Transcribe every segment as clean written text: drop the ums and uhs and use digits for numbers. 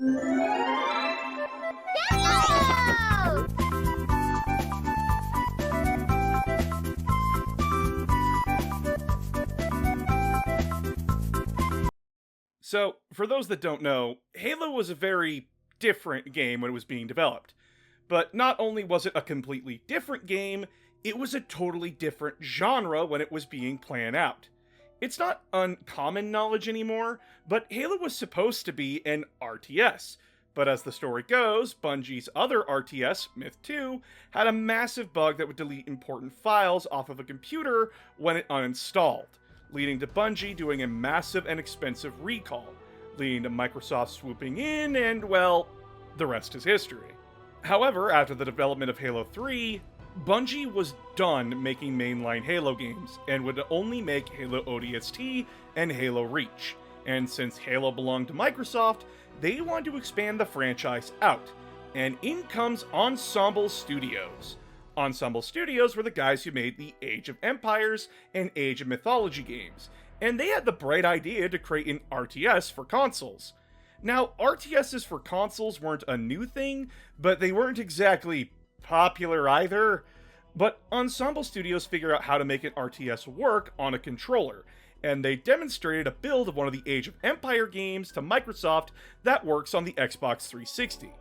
So, for those that don't know, Halo was a very different game when it was being developed. But not only was it a completely different game, it was a totally different genre when it was being planned out. It's not uncommon knowledge anymore, but Halo was supposed to be an RTS. But as the story goes, Bungie's other RTS, Myth 2, had a massive bug that would delete important files off of a computer when it uninstalled, leading to Bungie doing a massive and expensive recall, leading to Microsoft swooping in, and well, the rest is history. However, after the development of Halo 3, Bungie was done making mainline Halo games, and would only make Halo ODST and Halo Reach. And since Halo belonged to Microsoft, they wanted to expand the franchise out, and in comes Ensemble Studios. Ensemble Studios were the guys who made the Age of Empires and Age of Mythology games, and they had the bright idea to create an RTS for consoles. Now, RTSs for consoles weren't a new thing, but they weren't exactly popular either. But Ensemble Studios figured out how to make an RTS work on a controller, and they demonstrated a build of one of the Age of Empire games to Microsoft that works on the Xbox 360.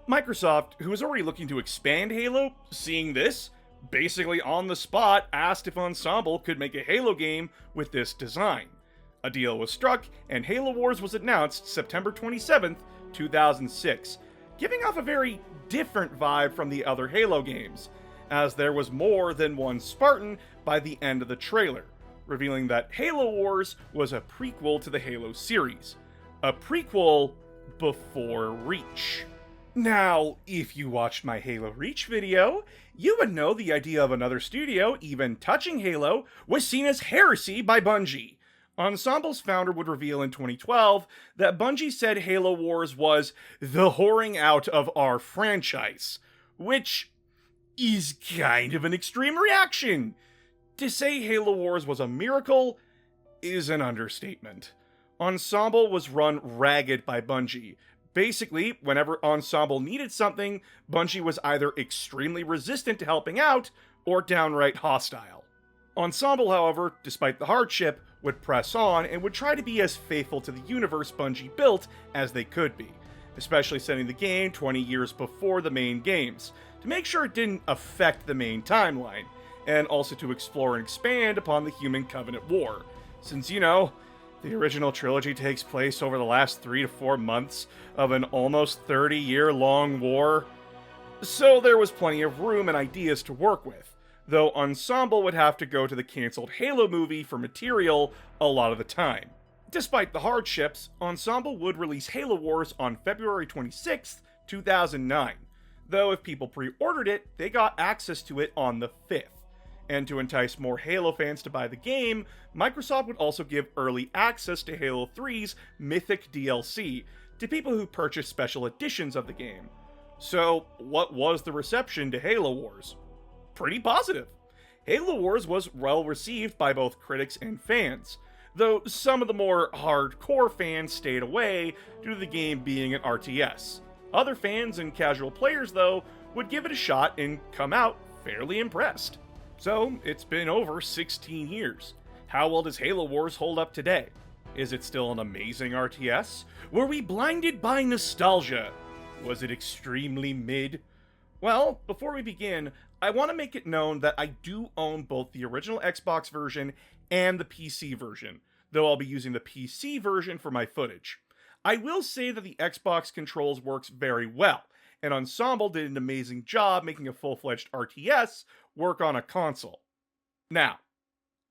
Microsoft, who was already looking to expand Halo, seeing this, basically on the spot asked if Ensemble could make a Halo game with this design. A deal was struck, and Halo Wars was announced September 27th, 2006, giving off a very different vibe from the other Halo games, as there was more than one Spartan by the end of the trailer, revealing that Halo Wars was a prequel to the Halo series. A prequel before Reach. Now, if you watched my Halo Reach video, you would know the idea of another studio even touching Halo was seen as heresy by Bungie. Ensemble's founder would reveal in 2012 that Bungie said Halo Wars was the whoring out of our franchise, which is kind of an extreme reaction. To say Halo Wars was a miracle is an understatement. Ensemble was run ragged by Bungie. Basically, whenever Ensemble needed something, Bungie was either extremely resistant to helping out, or downright hostile. Ensemble, however, despite the hardship, would press on and would try to be as faithful to the universe Bungie built as they could be, especially setting the game 20 years before the main games, to make sure it didn't affect the main timeline, and also to explore and expand upon the Human Covenant War, since, you know, the original trilogy takes place over the last 3 to 4 months of an almost 30-year-long war. So there was plenty of room and ideas to work with, though Ensemble would have to go to the cancelled Halo movie for material a lot of the time. Despite the hardships, Ensemble would release Halo Wars on February 26th, 2009, though if people pre-ordered it, they got access to it on the 5th. And to entice more Halo fans to buy the game, Microsoft would also give early access to Halo 3's Mythic DLC to people who purchased special editions of the game. So, what was the reception to Halo Wars? Pretty positive. Halo Wars was well received by both critics and fans, though some of the more hardcore fans stayed away due to the game being an RTS. Other fans and casual players, though, would give it a shot and come out fairly impressed. So, it's been over 16 years. How well does Halo Wars hold up today? Is it still an amazing RTS? Were we blinded by nostalgia? Was it extremely mid? Well, before we begin, I want to make it known that I do own both the original Xbox version and the PC version, though I'll be using the PC version for my footage. I will say that the Xbox controls works very well, and Ensemble did an amazing job making a full-fledged RTS work on a console. Now,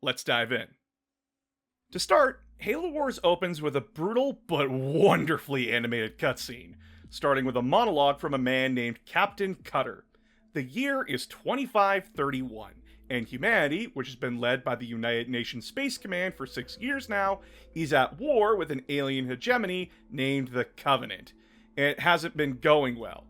let's dive in. To start, Halo Wars opens with a brutal but wonderfully animated cutscene, starting with a monologue from a man named Captain Cutter. The year is 2531, and humanity, which has been led by the United Nations Space Command for 6 years now, is at war with an alien hegemony named the Covenant, and it hasn't been going well.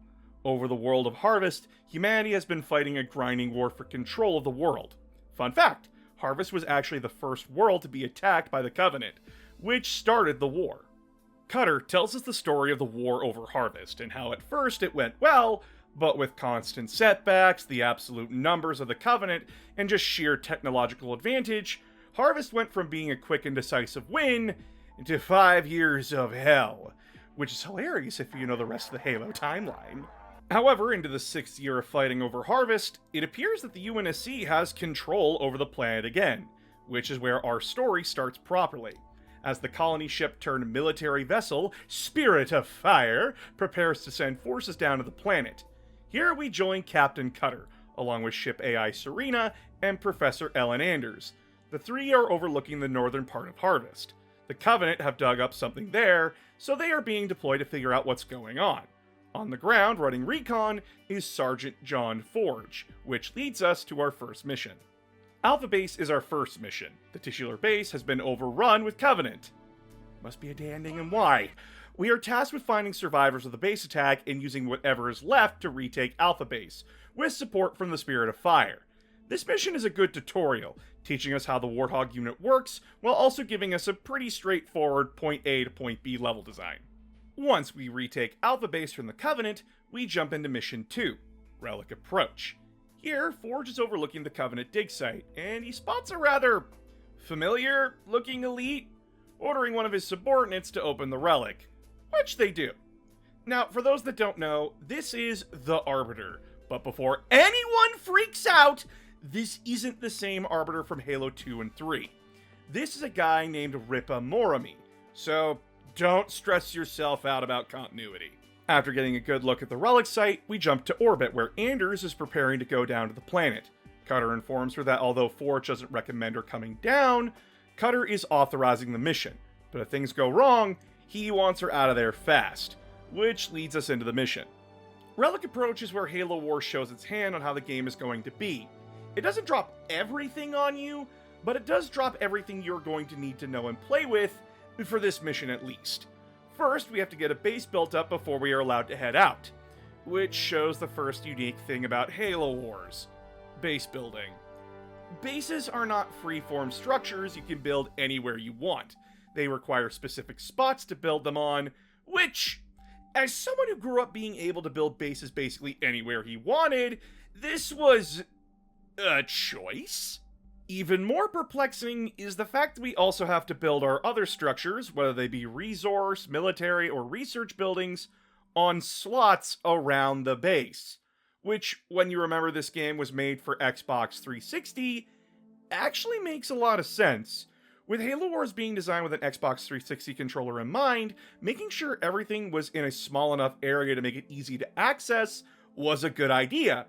Over the world of Harvest, humanity has been fighting a grinding war for control of the world. Fun fact, Harvest was actually the first world to be attacked by the Covenant, which started the war. Cutter tells us the story of the war over Harvest, and how at first it went well, but with constant setbacks, the absolute numbers of the Covenant, and just sheer technological advantage, Harvest went from being a quick and decisive win into 5 years of hell, which is hilarious if you know the rest of the Halo timeline. However, into the 6th year of fighting over Harvest, it appears that the UNSC has control over the planet again, which is where our story starts properly, as the colony ship turned military vessel, Spirit of Fire, prepares to send forces down to the planet. Here we join Captain Cutter, along with ship AI Serena and Professor Ellen Anders. The three are overlooking the northern part of Harvest. The Covenant have dug up something there, so they are being deployed to figure out what's going on. On the ground, running recon, is Sergeant John Forge, which leads us to our first mission. Alpha Base is our first mission. The titular base has been overrun with Covenant. Must be a day ending, and why? We are tasked with finding survivors of the base attack and using whatever is left to retake Alpha Base, with support from the Spirit of Fire. This mission is a good tutorial, teaching us how the Warthog unit works, while also giving us a pretty straightforward point A to point B level design. Once we retake Alpha Base from the Covenant, we jump into Mission 2, Relic Approach. Here, Forge is overlooking the Covenant dig site, and he spots a rather familiar-looking elite, ordering one of his subordinates to open the relic, which they do. Now, for those that don't know, this is the Arbiter, but before anyone freaks out, this isn't the same Arbiter from Halo 2 and 3. This is a guy named Ripa Morami, so don't stress yourself out about continuity. After getting a good look at the relic site, we jump to orbit, where Anders is preparing to go down to the planet. Cutter informs her that although Forge doesn't recommend her coming down, Cutter is authorizing the mission, but if things go wrong, he wants her out of there fast, which leads us into the mission. Relic Approach is where Halo Wars shows its hand on how the game is going to be. It doesn't drop everything on you, but it does drop everything you're going to need to know and play with, for this mission at least. First, we have to get a base built up before we are allowed to head out, which shows the first unique thing about Halo Wars: base building. Bases are not free-form structures you can build anywhere you want. They require specific spots to build them on, which, as someone who grew up being able to build bases basically anywhere he wanted, this was a choice. Even more perplexing is the fact that we also have to build our other structures, whether they be resource, military, or research buildings, on slots around the base. Which, when you remember this game was made for Xbox 360, actually makes a lot of sense. With Halo Wars being designed with an Xbox 360 controller in mind, making sure everything was in a small enough area to make it easy to access was a good idea.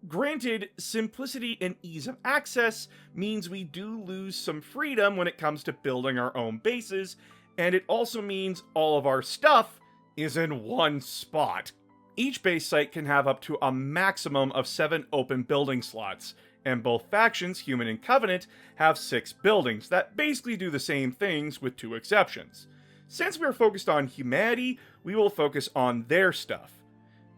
Granted, simplicity and ease of access means we do lose some freedom when it comes to building our own bases, and it also means all of our stuff is in one spot. Each base site can have up to a maximum of 7 open building slots, and both factions, Human and Covenant, have 6 buildings that basically do the same things with 2 exceptions. Since we are focused on humanity, we will focus on their stuff.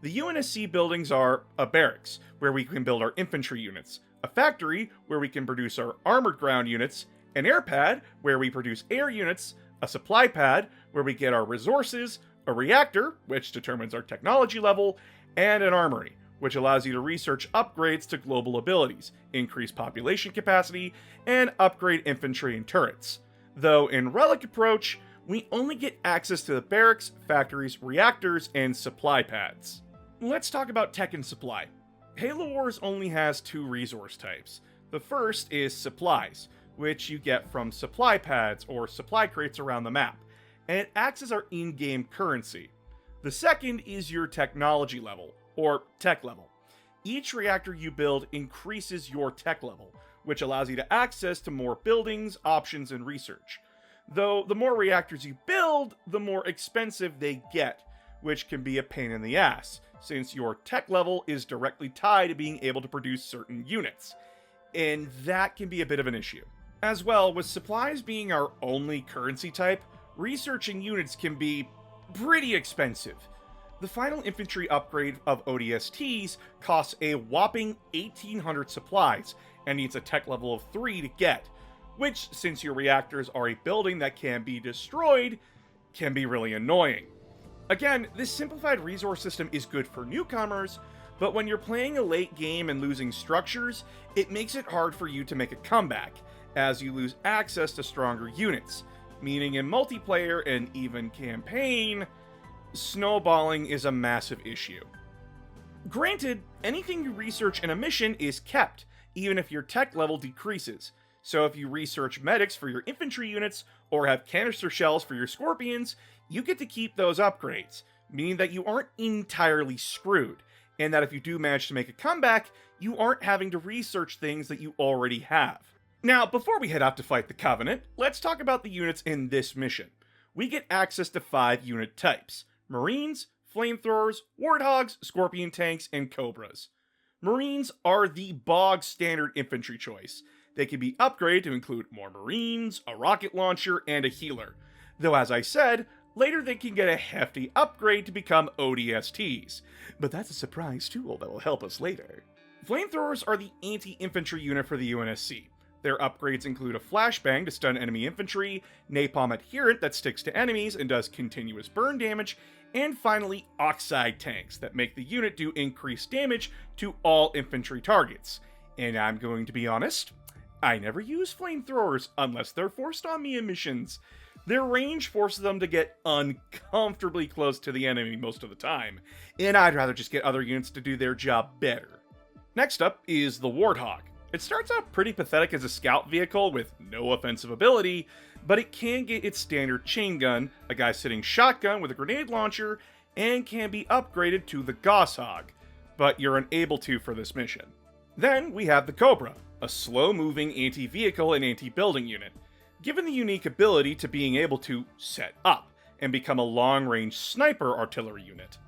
The UNSC buildings are a barracks, where we can build our infantry units, a factory, where we can produce our armored ground units, an air pad, where we produce air units, a supply pad, where we get our resources, a reactor, which determines our technology level, and an armory, which allows you to research upgrades to global abilities, increase population capacity, and upgrade infantry and turrets. Though in Relic Approach, we only get access to the barracks, factories, reactors, and supply pads. Let's talk about tech and supply. Halo Wars only has 2 resource types. The first is supplies, which you get from supply pads or supply crates around the map, and it acts as our in-game currency. The second is your technology level, or tech level. Each reactor you build increases your tech level, which allows you to access to more buildings, options, and research. Though the more reactors you build, the more expensive they get, which can be a pain in the ass, since your tech level is directly tied to being able to produce certain units, and that can be a bit of an issue. As well, with supplies being our only currency type, researching units can be pretty expensive. The final infantry upgrade of ODSTs costs a whopping 1,800 supplies, and needs a tech level of 3 to get, which, since your reactors are a building that can be destroyed, can be really annoying. Again, this simplified resource system is good for newcomers, but when you're playing a late game and losing structures, it makes it hard for you to make a comeback, as you lose access to stronger units, meaning in multiplayer and even campaign, snowballing is a massive issue. Granted, anything you research in a mission is kept, even if your tech level decreases, so if you research medics for your infantry units, or have canister shells for your scorpions, you get to keep those upgrades, meaning that you aren't entirely screwed, and that if you do manage to make a comeback, you aren't having to research things that you already have. Now, before we head out to fight the Covenant, let's talk about the units in this mission. We get access to 5 unit types: Marines, Flamethrowers, Warthogs, Scorpion Tanks, and Cobras. Marines are the bog standard infantry choice. They can be upgraded to include more Marines, a rocket launcher, and a healer. Though as I said, later they can get a hefty upgrade to become ODSTs. But that's a surprise tool that will help us later. Flamethrowers are the anti-infantry unit for the UNSC. Their upgrades include a flashbang to stun enemy infantry, napalm adherent that sticks to enemies and does continuous burn damage, and finally oxide tanks that make the unit do increased damage to all infantry targets. And I'm going to be honest, I never use flamethrowers unless they're forced on me in missions. Their range forces them to get uncomfortably close to the enemy most of the time, and I'd rather just get other units to do their job better. Next up is the Warthog. It starts out pretty pathetic as a scout vehicle with no offensive ability, but it can get its standard chain gun, a guy sitting shotgun with a grenade launcher, and can be upgraded to the Goshawk, but you're unable to for this mission. Then we have the Cobra, a slow-moving anti-vehicle and anti-building unit, given the unique ability to being able to set up and become a long-range sniper artillery unit.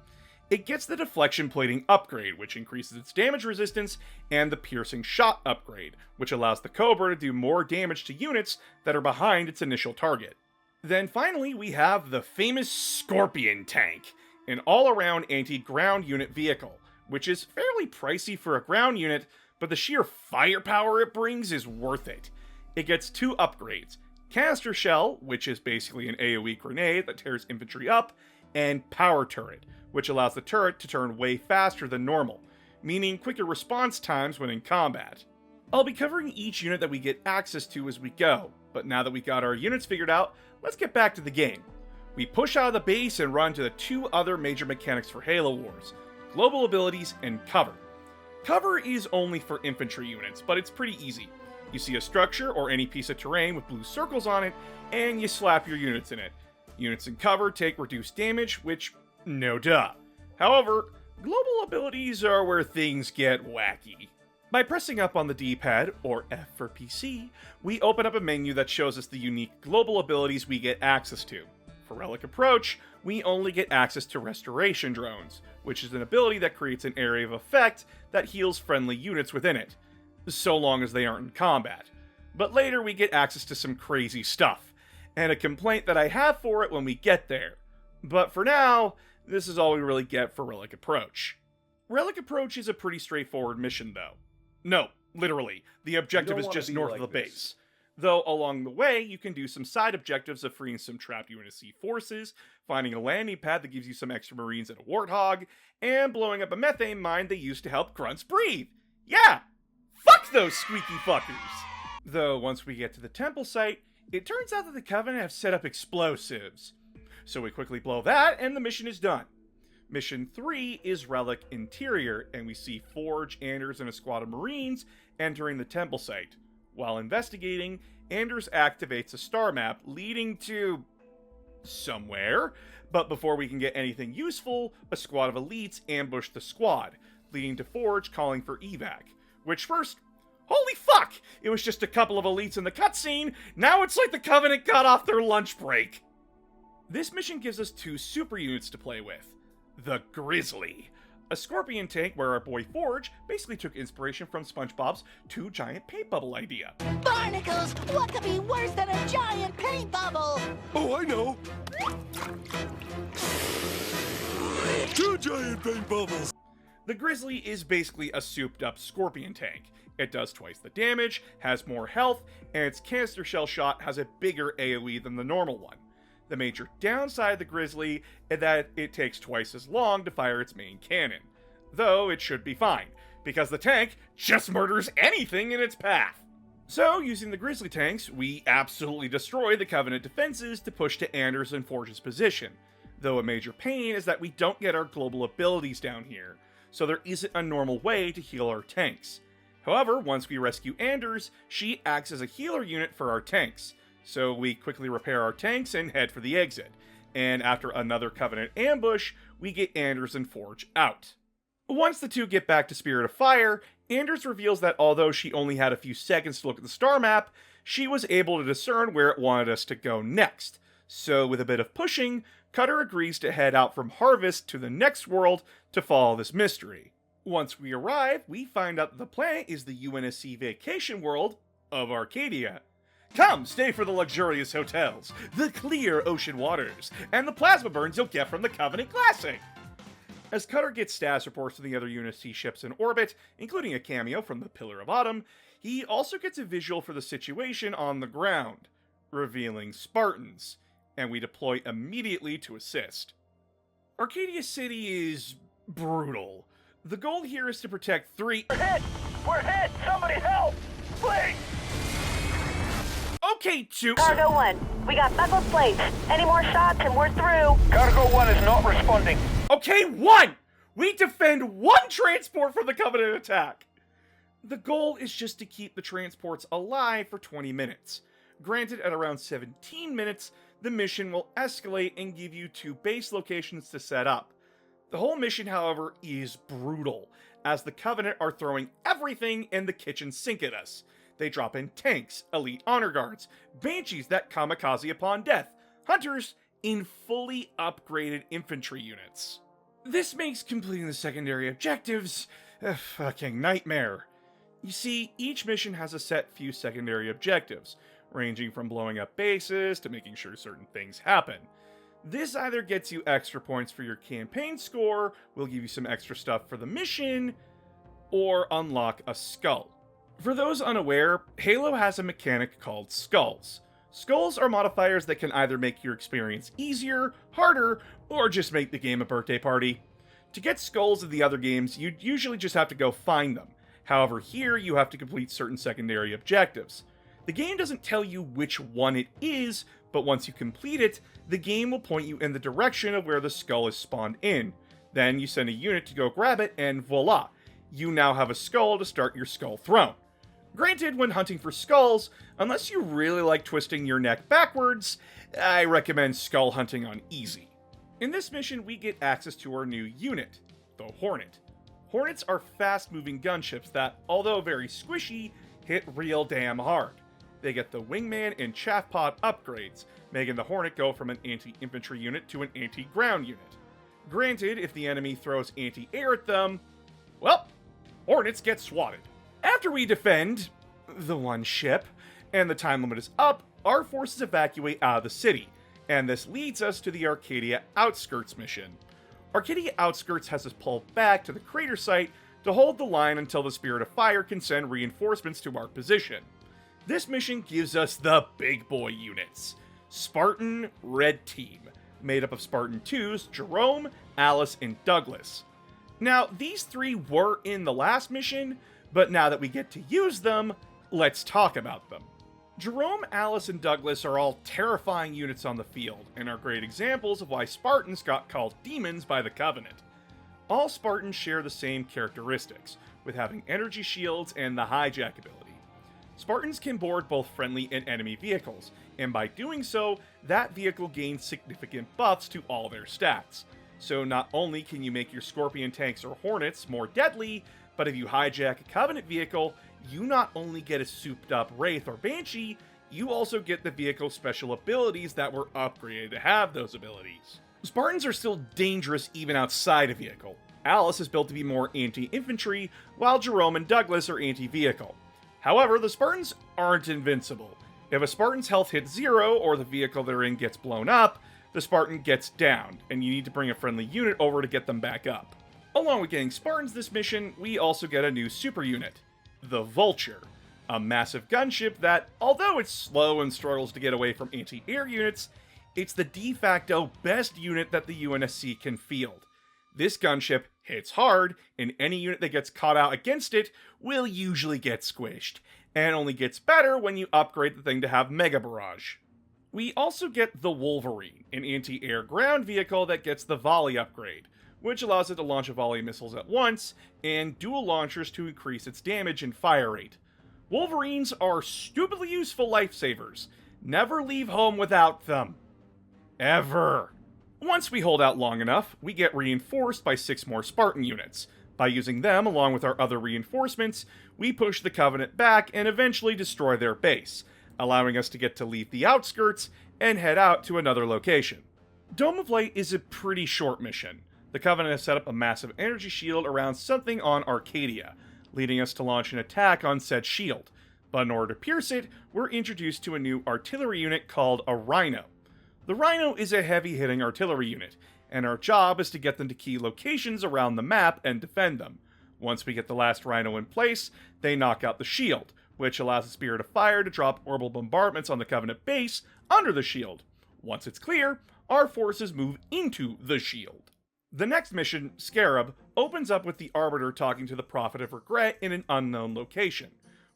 It gets the deflection plating upgrade, which increases its damage resistance, and the piercing shot upgrade, which allows the Cobra to do more damage to units that are behind its initial target. Then finally, we have the famous Scorpion Tank, an all-around anti-ground unit vehicle, which is fairly pricey for a ground unit, but the sheer firepower it brings is worth it. It gets 2 upgrades: Canister Shell, which is basically an AoE grenade that tears infantry up, and Power Turret, which allows the turret to turn way faster than normal, meaning quicker response times when in combat. I'll be covering each unit that we get access to as we go, but now that we got our units figured out, let's get back to the game. We push out of the base and run to the 2 other major mechanics for Halo Wars: global abilities and cover. Cover is only for infantry units, but it's pretty easy. You see a structure or any piece of terrain with blue circles on it, and you slap your units in it. Units in cover take reduced damage, which, no duh. However, global abilities are where things get wacky. By pressing up on the D-pad, or F for PC, we open up a menu that shows us the unique global abilities we get access to. For Relic Approach, we only get access to Restoration Drones, which is an ability that creates an area of effect that heals friendly units within it, so long as they aren't in combat. But later we get access to some crazy stuff, and a complaint that I have for it when we get there. But for now, this is all we really get for Relic Approach. Relic Approach is a pretty straightforward mission though. No, literally, the objective is just north of the base. Though along the way, you can do some side objectives of freeing some trapped UNSC forces, finding a landing pad that gives you some extra Marines and a Warthog, and blowing up a methane mine they used to help grunts breathe. Yeah! Fuck those squeaky fuckers! Though once we get to the temple site, it turns out that the Covenant have set up explosives. So we quickly blow that, and the mission is done. Mission 3 is Relic Interior, and we see Forge, Anders, and a squad of Marines entering the temple site. While investigating, Anders activates a star map leading to somewhere, but before we can get anything useful, a squad of elites ambush the squad, leading to Forge calling for evac. Which first, holy fuck! It was just a couple of elites in the cutscene, now it's like the Covenant got off their lunch break! This mission gives us 2 super units to play with. The Grizzly, a scorpion tank where our boy Forge basically took inspiration from SpongeBob's 2 giant paint bubble idea. Barnacles! What could be worse than a giant paint bubble? Oh, I know! 2 giant paint bubbles! The Grizzly is basically a souped up scorpion tank. It does twice the damage, has more health, and its canister shell shot has a bigger AoE than the normal one. The major downside of the Grizzly is that it takes twice as long to fire its main cannon. Though it should be fine, because the tank just murders anything in its path. So, using the Grizzly tanks, we absolutely destroy the Covenant defenses to push to Anders and Forge's position. Though a major pain is that we don't get our global abilities down here, so there isn't a normal way to heal our tanks. However, once we rescue Anders, she acts as a healer unit for our tanks, so we quickly repair our tanks and head for the exit, and after another Covenant ambush, we get Anders and Forge out. Once the two get back to Spirit of Fire, Anders reveals that although she only had a few seconds to look at the star map, she was able to discern where it wanted us to go next. So with a bit of pushing, Cutter agrees to head out from Harvest to the next world to follow this mystery. Once we arrive, we find out that the planet is the UNSC vacation world of Arcadia. Come, stay for the luxurious hotels, the clear ocean waters, and the plasma burns you'll get from the Covenant Classic! As Cutter gets status reports from the other UNSC ships in orbit, including a cameo from the Pillar of Autumn, he also gets a visual for the situation on the ground, revealing Spartans, and we deploy immediately to assist. Arcadia City is brutal. The goal here is to protect three— We're hit! We're hit! Somebody help! Please! Okay, two— Cargo 1, we got buckled plates. Any more shots and we're through. Cargo 1 is not responding. Okay, one! We defend one transport from the Covenant attack! The goal is just to keep the transports alive for 20 minutes. Granted, at around 17 minutes, the mission will escalate and give you 2 base locations to set up. The whole mission, however, is brutal, as the Covenant are throwing everything in the kitchen sink at us. They drop in tanks, elite honor guards, banshees that kamikaze upon death, hunters, in fully upgraded infantry units. This makes completing the secondary objectives a fucking nightmare. You see, each mission has a set few secondary objectives, ranging from blowing up bases to making sure certain things happen. This either gets you extra points for your campaign score, will give you some extra stuff for the mission, or unlock a skull. For those unaware, Halo has a mechanic called skulls. Skulls are modifiers that can either make your experience easier, harder, or just make the game a birthday party. To get skulls in the other games, you'd usually just have to go find them. However, here you have to complete certain secondary objectives. The game doesn't tell you which one it is, but once you complete it, the game will point you in the direction of where the skull is spawned in. Then you send a unit to go grab it, and voila, you now have a skull to start your skull throne. Granted, when hunting for skulls, unless you really like twisting your neck backwards, I recommend skull hunting on easy. In this mission, we get access to our new unit, the Hornet. Hornets are fast-moving gunships that, although very squishy, hit real damn hard. They get the wingman and chaff pod upgrades, making the Hornet go from an anti-infantry unit to an anti-ground unit. Granted, if the enemy throws anti-air at them, well, Hornets get swatted. After we defend the one ship, and the time limit is up, our forces evacuate out of the city, and this leads us to the Arcadia Outskirts mission. Arcadia Outskirts has us pulled back to the crater site to hold the line until the Spirit of Fire can send reinforcements to our position. This mission gives us the big boy units. Spartan Red Team, made up of Spartan 2s Jerome, Alice, and Douglas. Now, these 3 were in the last mission, but now that we get to use them, let's talk about them. Jerome, Alice, and Douglas are all terrifying units on the field, and are great examples of why Spartans got called demons by the Covenant. All Spartans share the same characteristics, with having energy shields and the hijack ability. Spartans can board both friendly and enemy vehicles, and by doing so, that vehicle gains significant buffs to all their stats. So not only can you make your Scorpion tanks or Hornets more deadly, but if you hijack a Covenant vehicle, you not only get a souped up Wraith or Banshee, you also get the vehicle's special abilities that were upgraded to have those abilities. Spartans are still dangerous even outside a vehicle. Alice is built to be more anti-infantry, while Jerome and Douglas are anti-vehicle. However, the Spartans aren't invincible. If a Spartan's health hits 0, or the vehicle they're in gets blown up, the Spartan gets downed, and you need to bring a friendly unit over to get them back up. Along with getting Spartans this mission, we also get a new super unit, the Vulture, a massive gunship that, although it's slow and struggles to get away from anti-air units, It's the de facto best unit that the UNSC can field. This gunship hits hard, and any unit that gets caught out against it will usually get squished, and only gets better when you upgrade the thing to have Mega Barrage. We also get the Wolverine, an anti-air ground vehicle that gets the volley upgrade, which allows it to launch a volley of missiles at once, and dual launchers to increase its damage and fire rate. Wolverines are stupidly useful lifesavers. Never leave home without them. Ever. Once we hold out long enough, we get reinforced by 6 more Spartan units. By using them along with our other reinforcements, we push the Covenant back and eventually destroy their base, allowing us to get to leave the outskirts and head out to another location. Dome of Light is a pretty short mission. The Covenant has set up a massive energy shield around something on Arcadia, leading us to launch an attack on said shield. But in order to pierce it, we're introduced to a new artillery unit called a Rhino. The Rhino is a heavy-hitting artillery unit, and our job is to get them to key locations around the map and defend them. Once we get the last Rhino in place, they knock out the shield, which allows the Spirit of Fire to drop orbital bombardments on the Covenant base under the shield. Once it's clear, our forces move into the shield. The next mission, Scarab, opens up with the Arbiter talking to the Prophet of Regret in an unknown location,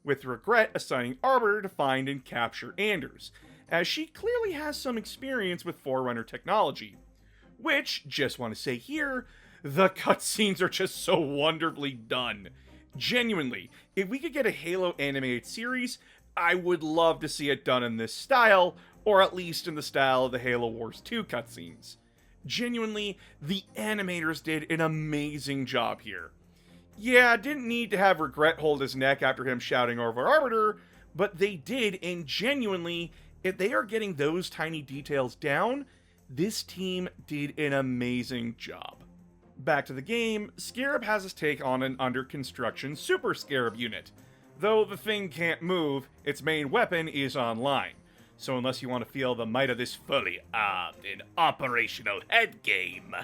with Regret assigning Arbiter to find and capture Anders, as she clearly has some experience with Forerunner technology. Which, just want to say here, the cutscenes are just so wonderfully done. Genuinely, if we could get a Halo animated series, I would love to see it done in this style, or at least in the style of the Halo Wars 2 cutscenes. Genuinely, the animators did an amazing job here. Yeah, didn't need to have Regret hold his neck after him shouting over Arbiter, but they did, and genuinely, if they are getting those tiny details down, this team did an amazing job. Back to the game, Scarab has us take on an under construction Super Scarab unit. Though the thing can't move, its main weapon is online. So unless you want to feel the might of this fully armed and operational head game,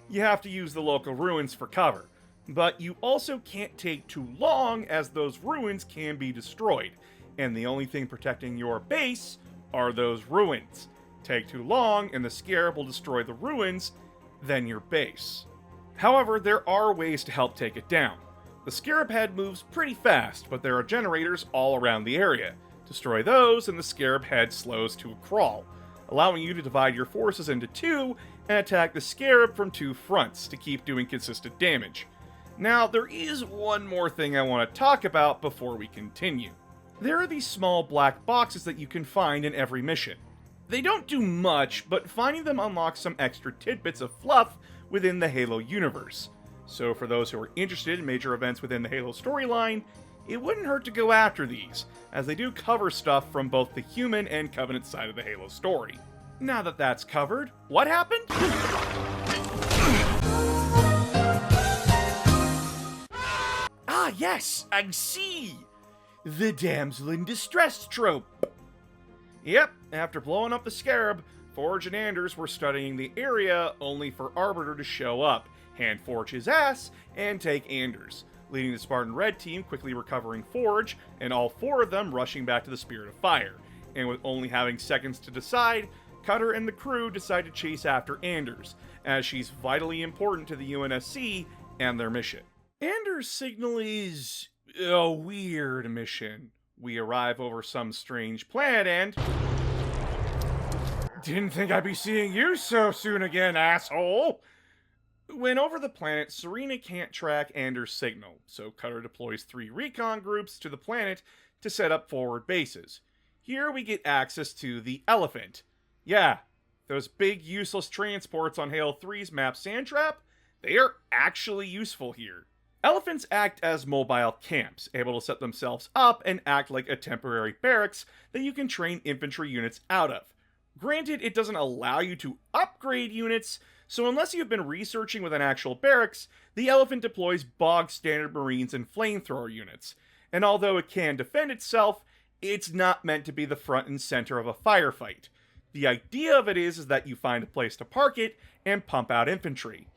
you have to use the local ruins for cover. But you also can't take too long, as those ruins can be destroyed, and the only thing protecting your base are those ruins. Take too long, and the Scarab will destroy the ruins, then your base. However, there are ways to help take it down. The Scarab head moves pretty fast, but there are generators all around the area. Destroy those, and the Scarab head slows to a crawl, allowing you to divide your forces into 2 and attack the Scarab from 2 fronts to keep doing consistent damage. Now, there is one more thing I want to talk about before we continue. There are these small black boxes that you can find in every mission. They don't do much, but finding them unlocks some extra tidbits of fluff within the Halo universe. So for those who are interested in major events within the Halo storyline, it wouldn't hurt to go after these, as they do cover stuff from both the human and Covenant side of the Halo story. Now that that's covered, what happened? Ah yes, I see! The damsel in distress trope. Yep, after blowing up the Scarab, Forge and Anders were studying the area only for Arbiter to show up, hand Forge his ass, and take Anders, leading the Spartan Red team quickly recovering Forge, and all 4 of them rushing back to the Spirit of Fire. And with only having seconds to decide, Cutter and the crew decide to chase after Anders, as she's vitally important to the UNSC and their mission. Anders' signal is a weird mission. We arrive over some strange planet and... Didn't think I'd be seeing you so soon again, asshole! When over the planet, Serena can't track Anders' signal, so Cutter deploys 3 recon groups to the planet to set up forward bases. Here we get access to the Elephant. Yeah, those big useless transports on Halo 3's map Sandtrap, they are actually useful here. Elephants act as mobile camps, able to set themselves up and act like a temporary barracks that you can train infantry units out of. Granted, it doesn't allow you to upgrade units, so unless you've been researching with an actual barracks, the Elephant deploys bog standard Marines and flamethrower units, and although it can defend itself, it's not meant to be the front and center of a firefight. The idea of it is that you find a place to park it and pump out infantry.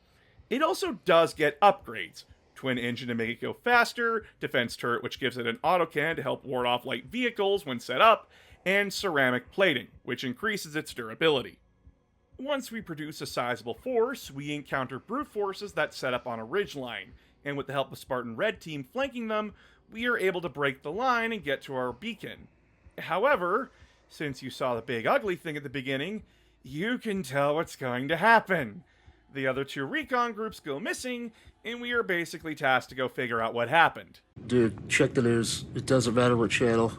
It also does get upgrades. Twin engine to make it go faster, defense turret which gives it an autocannon to help ward off light vehicles when set up, and ceramic plating, which increases its durability. Once we produce a sizable force, we encounter brute forces that set up on a ridgeline, and with the help of Spartan Red Team flanking them, we are able to break the line and get to our beacon. However, since you saw the big ugly thing at the beginning, you can tell what's going to happen. The other two recon groups go missing, and we are basically tasked to go figure out what happened. Dude, check the news. It doesn't matter what channel.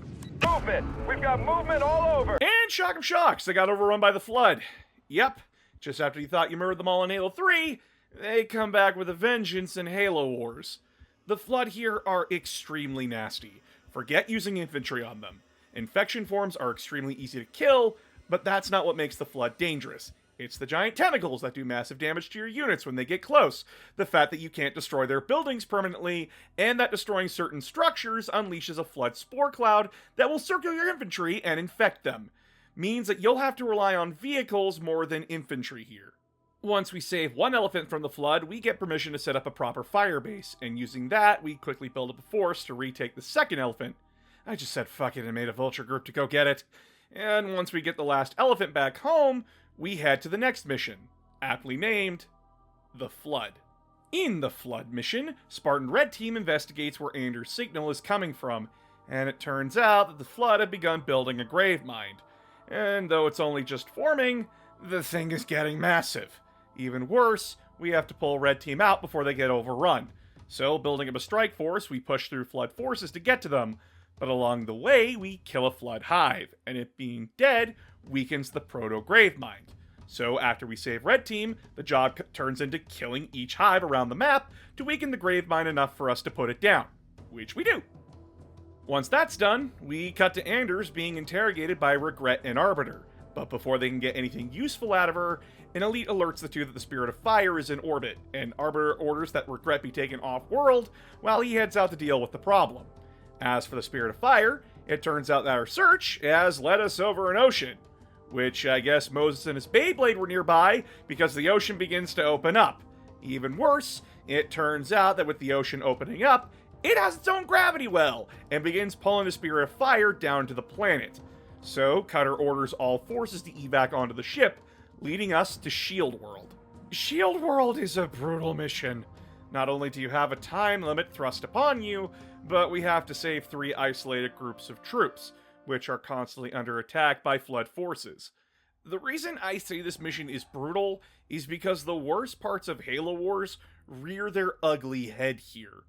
Movement! We've got movement all over! And shock of shocks, they got overrun by the Flood. Yep, just after you thought you murdered them all in Halo 3, they come back with a vengeance in Halo Wars. The Flood here are extremely nasty. Forget using infantry on them. Infection forms are extremely easy to kill, but that's not what makes the Flood dangerous. It's the giant tentacles that do massive damage to your units when they get close, the fact that you can't destroy their buildings permanently, and that destroying certain structures unleashes a Flood spore cloud that will circle your infantry and infect them. Means that you'll have to rely on vehicles more than infantry here. Once we save one elephant from the Flood, we get permission to set up a proper fire base, and using that, we quickly build up a force to retake the second elephant. I just said fuck it and made a vulture group to go get it. And once we get the last elephant back home, we head to the next mission, aptly named The Flood. In the Flood mission, Spartan Red Team investigates where Anders' signal is coming from, and it turns out that the Flood have begun building a grave mine. And though it's only just forming, the thing is getting massive. Even worse, we have to pull Red Team out before they get overrun. So, building up a strike force, we push through Flood forces to get to them, but along the way, we kill a Flood hive, and it being dead weakens the proto-gravemind. So, after we save Red Team, the job turns into killing each hive around the map to weaken the gravemind enough for us to put it down, which we do. Once that's done, we cut to Anders being interrogated by Regret and Arbiter, but before they can get anything useful out of her, an elite alerts the two that the Spirit of Fire is in orbit, and Arbiter orders that Regret be taken off-world while he heads out to deal with the problem. As for the Spirit of Fire, it turns out that our search has led us over an ocean, which I guess Moses and his Beyblade were nearby because the ocean begins to open up. Even worse, it turns out that with the ocean opening up, it has its own gravity well, and begins pulling the Spirit of Fire down to the planet. So, Cutter orders all forces to evac onto the ship, leading us to Shield World. Shield World is a brutal mission. Not only do you have a time limit thrust upon you, but we have to save 3 isolated groups of troops, which are constantly under attack by Flood forces. The reason I say this mission is brutal is because the worst parts of Halo Wars rear their ugly head here.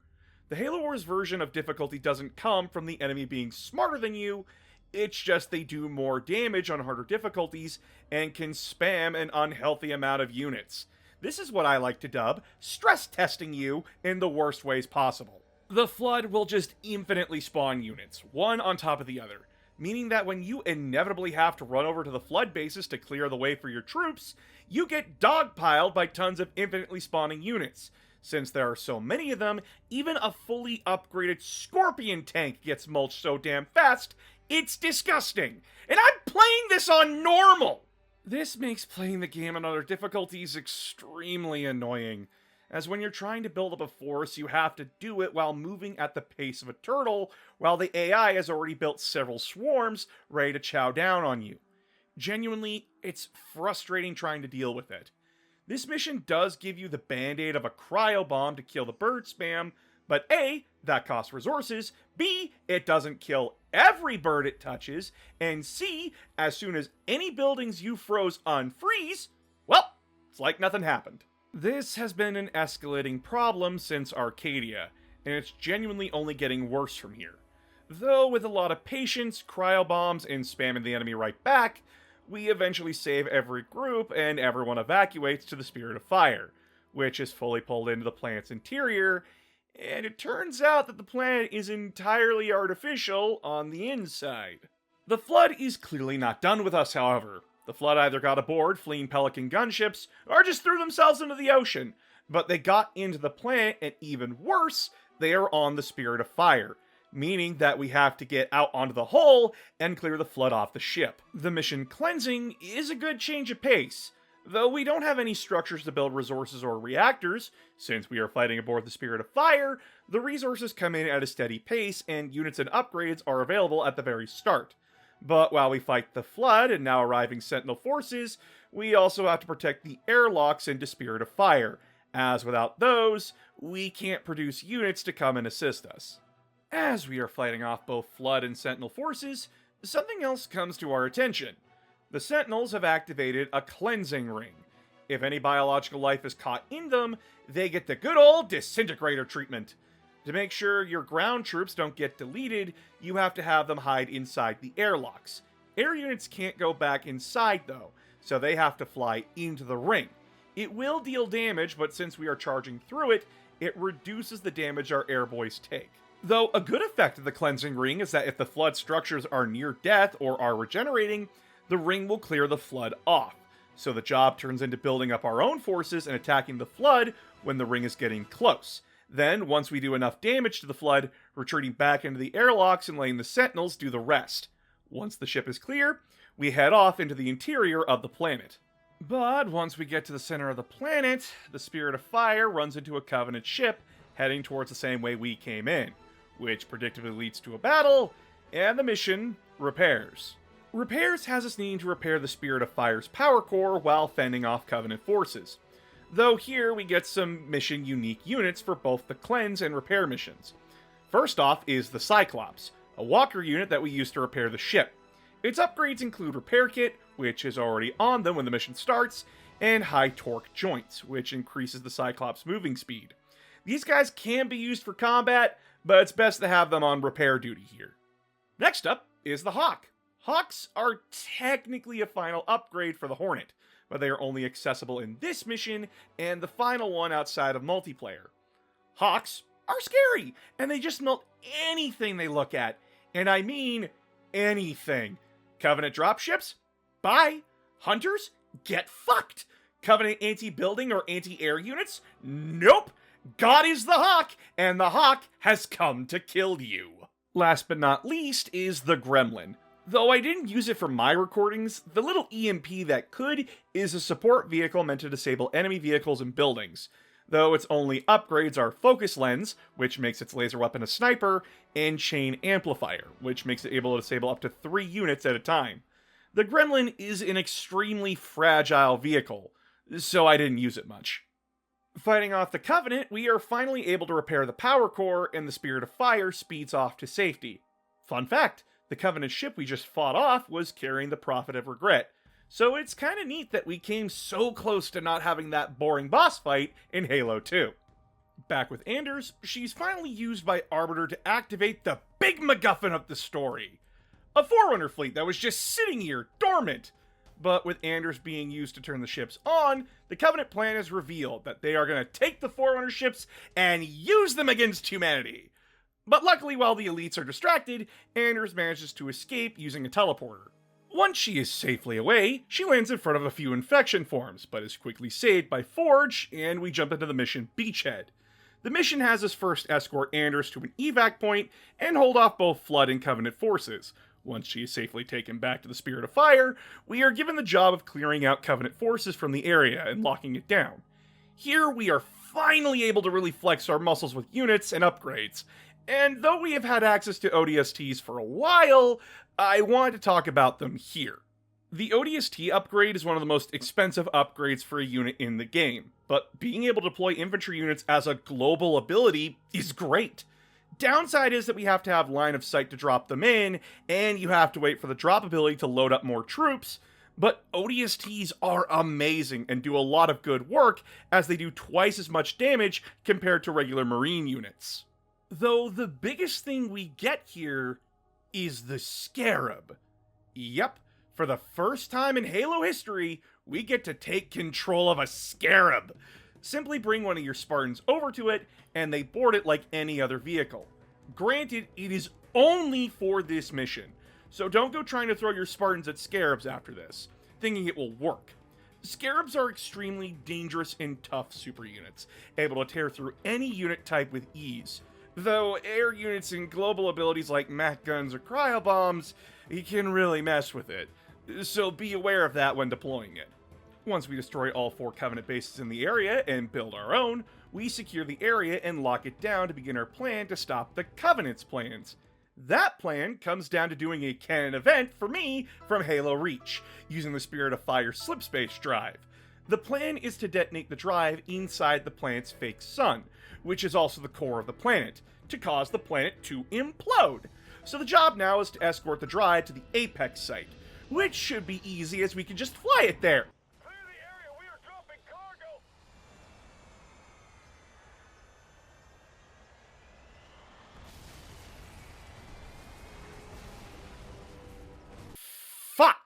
The Halo Wars version of difficulty doesn't come from the enemy being smarter than you, it's just they do more damage on harder difficulties and can spam an unhealthy amount of units. This is what I like to dub stress testing you in the worst ways possible. The Flood will just infinitely spawn units, one on top of the other, meaning that when you inevitably have to run over to the Flood bases to clear the way for your troops, you get dogpiled by tons of infinitely spawning units. Since there are so many of them, even a fully upgraded Scorpion tank gets mulched so damn fast, it's disgusting. And I'm playing this on normal! This makes playing the game on other difficulties extremely annoying, as when you're trying to build up a force, you have to do it while moving at the pace of a turtle, while the AI has already built several swarms ready to chow down on you. Genuinely, it's frustrating trying to deal with it. This mission does give you the band-aid of a cryo bomb to kill the bird spam, but A, that costs resources, B, it doesn't kill every bird it touches, and C, as soon as any buildings you froze unfreeze, well, it's like nothing happened. This has been an escalating problem since Arcadia, and it's genuinely only getting worse from here. Though with a lot of patience, cryo bombs, and spamming the enemy right back, we eventually save every group and everyone evacuates to the Spirit of Fire, which is fully pulled into the planet's interior, and it turns out that the planet is entirely artificial on the inside. The Flood is clearly not done with us, however. The Flood either got aboard fleeing Pelican gunships, or just threw themselves into the ocean, but they got into the planet, and even worse, they are on the Spirit of Fire, meaning that we have to get out onto the hull and clear the Flood off the ship. The mission Cleansing is a good change of pace, though we don't have any structures to build resources or reactors. Since we are fighting aboard the Spirit of Fire, the resources come in at a steady pace and units and upgrades are available at the very start. But while we fight the Flood and now arriving Sentinel forces, we also have to protect the airlocks into Spirit of Fire, as without those, we can't produce units to come and assist us. As we are fighting off both Flood and Sentinel forces, something else comes to our attention. The Sentinels have activated a cleansing ring. If any biological life is caught in them, they get the good old disintegrator treatment. To make sure your ground troops don't get deleted, you have to have them hide inside the airlocks. Air units can't go back inside though, so they have to fly into the ring. It will deal damage, but since we are charging through it, it reduces the damage our airboys take. Though a good effect of the cleansing ring is that if the Flood structures are near death or are regenerating, the ring will clear the Flood off. So the job turns into building up our own forces and attacking the Flood when the ring is getting close. Then, once we do enough damage to the Flood, retreating back into the airlocks and letting the Sentinels do the rest. Once the ship is clear, we head off into the interior of the planet. But once we get to the center of the planet, the Spirit of Fire runs into a Covenant ship heading towards the same way we came in, which predictably leads to a battle, and the mission, Repairs. Repairs has us needing to repair the Spirit of Fire's power core while fending off Covenant forces. Though here we get some mission unique units for both the cleanse and repair missions. First off is the Cyclops, a walker unit that we use to repair the ship. Its upgrades include Repair Kit, which is already on them when the mission starts, and High Torque Joints, which increases the Cyclops' moving speed. These guys can be used for combat, but it's best to have them on repair duty here. Next up is the Hawk. Hawks are technically a final upgrade for the Hornet, but they are only accessible in this mission and the final one outside of multiplayer. Hawks are scary, and they just melt anything they look at. And I mean anything. Covenant dropships? Bye. Hunters? Get fucked. Covenant anti-building or anti-air units? Nope. God is the Hawk, and the Hawk has come to kill you. Last but not least is the Gremlin. Though I didn't use it for my recordings, the little EMP that could is a support vehicle meant to disable enemy vehicles and buildings. Though its only upgrades are Focus Lens, which makes its laser weapon a sniper, and Chain Amplifier, which makes it able to disable up to 3 units at a time. The Gremlin is an extremely fragile vehicle, so I didn't use it much. Fighting off the Covenant, we are finally able to repair the power core, and the Spirit of Fire speeds off to safety. Fun fact, the Covenant ship we just fought off was carrying the Prophet of Regret, so it's kinda neat that we came so close to not having that boring boss fight in Halo 2. Back with Anders, she's finally used by Arbiter to activate the big MacGuffin of the story. A Forerunner fleet that was just sitting here, dormant. But with Anders being used to turn the ships on, the Covenant plan is revealed that they are going to take the Forerunner ships and use them against humanity. But luckily, while the elites are distracted, Anders manages to escape using a teleporter. Once she is safely away, she lands in front of a few infection forms, but is quickly saved by Forge, and we jump into the mission Beachhead. The mission has us first escort Anders to an evac point and hold off both Flood and Covenant forces. Once she is safely taken back to the Spirit of Fire, we are given the job of clearing out Covenant forces from the area and locking it down. Here we are finally able to really flex our muscles with units and upgrades, and though we have had access to ODSTs for a while, I wanted to talk about them here. The ODST upgrade is one of the most expensive upgrades for a unit in the game, but being able to deploy infantry units as a global ability is great. Downside is that we have to have line of sight to drop them in, and you have to wait for the drop ability to load up more troops, but ODSTs are amazing and do a lot of good work as they do twice as much damage compared to regular Marine units. Though the biggest thing we get here is the Scarab. Yep, for the first time in Halo history, we get to take control of a Scarab. Simply bring one of your Spartans over to it, and they board it like any other vehicle. Granted, it is only for this mission, so don't go trying to throw your Spartans at Scarabs after this, thinking it will work. Scarabs are extremely dangerous and tough super units, able to tear through any unit type with ease. Though air units and global abilities like Mac guns or cryobombs, you can really mess with it, so be aware of that when deploying it. Once we destroy all 4 Covenant bases in the area and build our own, we secure the area and lock it down to begin our plan to stop the Covenant's plans. That plan comes down to doing a canon event for me from Halo Reach, using the Spirit of Fire slipspace drive. The plan is to detonate the drive inside the planet's fake sun, which is also the core of the planet, to cause the planet to implode. So the job now is to escort the drive to the Apex site, which should be easy as we can just fly it there. Clear the area. We are dropping cargo. Fuck!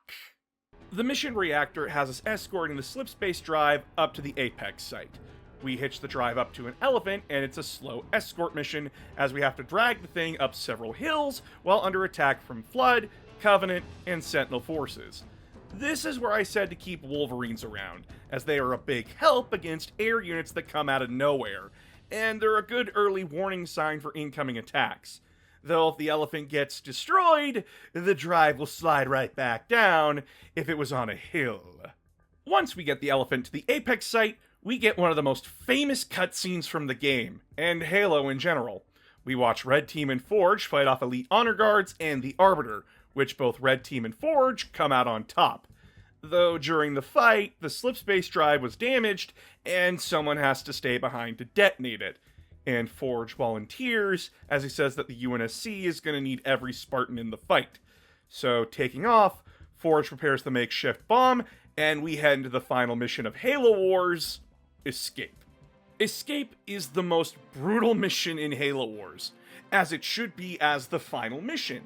The mission Reactor has us escorting the slipspace drive up to the Apex site. We hitch the drive up to an elephant, and it's a slow escort mission, as we have to drag the thing up several hills while under attack from Flood, Covenant, and Sentinel forces. This is where I said to keep Wolverines around, as they are a big help against air units that come out of nowhere, and they're a good early warning sign for incoming attacks. Though if the elephant gets destroyed, the drive will slide right back down if it was on a hill. Once we get the elephant to the Apex site, we get one of the most famous cutscenes from the game, and Halo in general. We watch Red Team and Forge fight off elite honor guards and the Arbiter, which both Red Team and Forge come out on top. Though during the fight, the slipspace drive was damaged, and someone has to stay behind to detonate it. And Forge volunteers, as he says that the UNSC is going to need every Spartan in the fight. So taking off, Forge prepares the makeshift bomb, and we head into the final mission of Halo Wars, Escape. Escape is the most brutal mission in Halo Wars, as it should be as the final mission.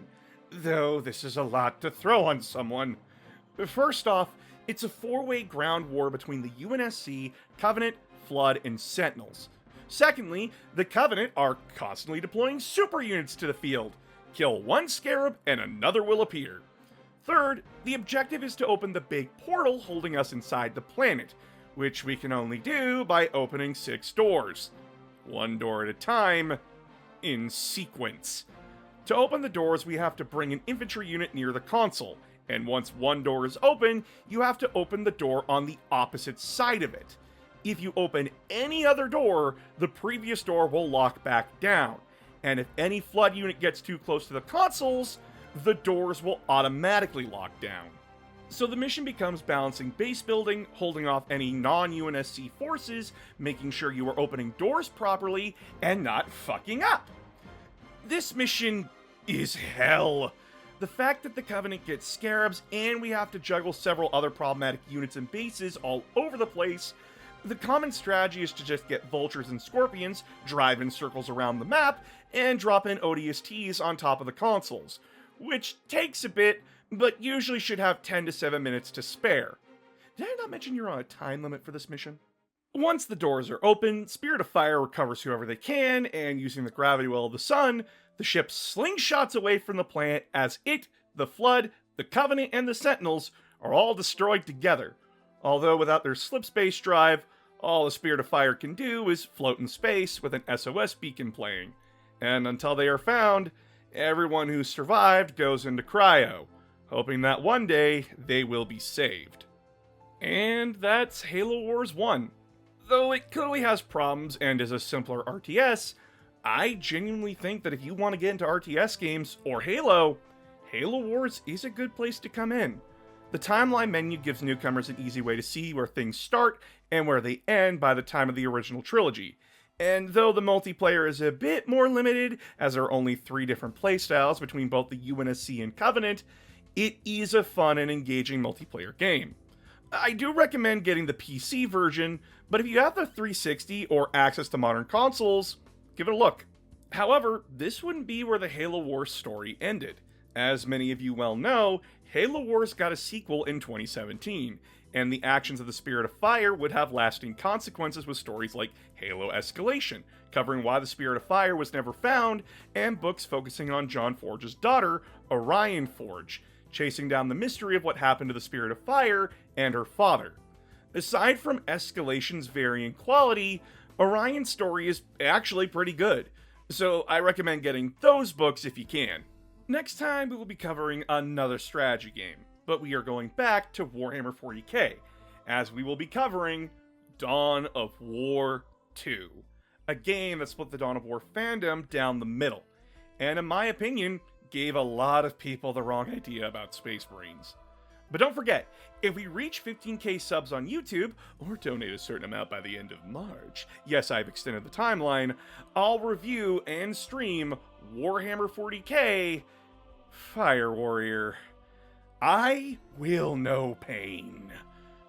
Though this is a lot to throw on someone. First off, it's a four-way ground war between the UNSC, Covenant, Flood, and Sentinels. Secondly, the Covenant are constantly deploying super units to the field. Kill one Scarab and another will appear. Third, the objective is to open the big portal holding us inside the planet, which we can only do by opening 6 doors. One door at a time, in sequence. To open the doors, we have to bring an infantry unit near the console, and once one door is open, you have to open the door on the opposite side of it. If you open any other door, the previous door will lock back down, and if any Flood unit gets too close to the consoles, the doors will automatically lock down. So the mission becomes balancing base building, holding off any non-UNSC forces, making sure you are opening doors properly, and not fucking up. This mission is hell. The fact that the Covenant gets Scarabs, and we have to juggle several other problematic units and bases all over the place. The common strategy is to just get Vultures and Scorpions, drive in circles around the map, and drop in ODSTs on top of the consoles, which takes a bit, but usually should have 10 to 7 minutes to spare. Did I not mention you're on a time limit for this mission? Once the doors are open, Spirit of Fire recovers whoever they can, and using the gravity well of the sun, the ship slingshots away from the planet as it, the Flood, the Covenant, and the Sentinels are all destroyed together. Although without their slipspace drive, all the Spirit of Fire can do is float in space with an SOS beacon playing. And until they are found, everyone who survived goes into cryo, hoping that one day they will be saved. And that's Halo Wars 1. Though it clearly has problems and is a simpler RTS, I genuinely think that if you want to get into RTS games or Halo, Halo Wars is a good place to come in. The timeline menu gives newcomers an easy way to see where things start and where they end by the time of the original trilogy. And though the multiplayer is a bit more limited, as there are only 3 different playstyles between both the UNSC and Covenant, it is a fun and engaging multiplayer game. I do recommend getting the PC version, but if you have the 360 or access to modern consoles, give it a look. However, this wouldn't be where the Halo Wars story ended. As many of you well know, Halo Wars got a sequel in 2017, and the actions of the Spirit of Fire would have lasting consequences with stories like Halo Escalation, covering why the Spirit of Fire was never found, and books focusing on John Forge's daughter, Orion Forge, chasing down the mystery of what happened to the Spirit of Fire and her father. Aside from Escalation's varying quality, Orion's story is actually pretty good, so I recommend getting those books if you can. Next time, we will be covering another strategy game, but we are going back to Warhammer 40k, as we will be covering Dawn of War 2, a game that split the Dawn of War fandom down the middle, and in my opinion, gave a lot of people the wrong idea about Space Marines. But don't forget, if we reach 15k subs on YouTube, or donate a certain amount by the end of March, yes, I've extended the timeline, I'll review and stream Warhammer 40k Fire Warrior. I will know pain.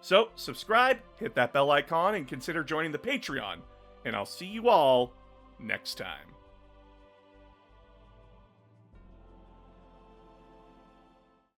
So, subscribe, hit that bell icon, and consider joining the Patreon. And I'll see you all next time.